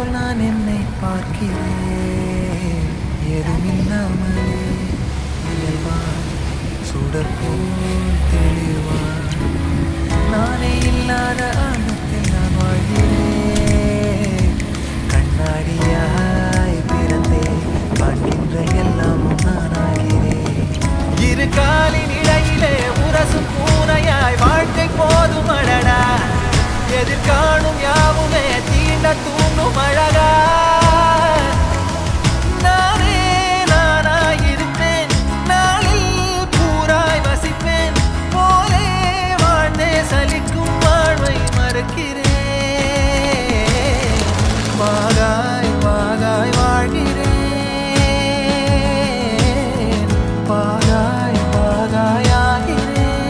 போல் நான் என்னை பார்க்கிறேன். எதுமில்லாமலே இயல்பாய் சுடர் போல் தெளிவாய் நானே இல்லாத ஆழத்தில் நான் வாழ்கிறேன். கண்ணாடியாய் பிறந்தேன், காண்கின்ற எல்லாமும் நானாகிறேன். இரு காலின் இடையிலே உரசும் பூனையாய் வாழ்க்கை போதும் அடடா. எதிர்காணும் யாவுமே தீண்ட தூண்டும் அழகா. நானே நானாயிருப்பேன், நாளில் பூராய் வசிப்பேன். போலே வாழ்ந்தே சலிக்கும் வாழ்வை மறுக்கிறேன். வாகாய் வாகாய் வாழ்கிறேன், வாகாய் வாகாய் ஆகிறேன்.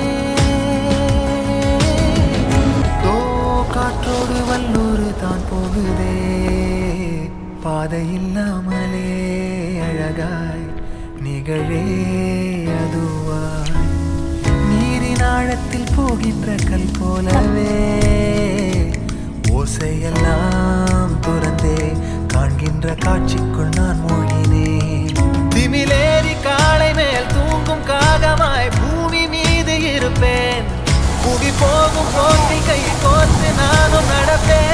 தோ காற்றோடு வல்லூர் தான் போகுதே, பாதை இல்லாமலே அழகாய் நிகழே அதுவாய். நீரின் ஆழத்தில் போகின்ற கல் போலவே ஓசையெல்லாம் துறந்தே காண்கின்ற காட்சிக்குள் நான் மூழ்கினேன். திமிலேறி காளை மேல் தூங்கும் காகமாய் பூமி மீது இருப்பேன். புவி போகும் போட்டி கை கோர்த்து நானும் நடப்பேன்.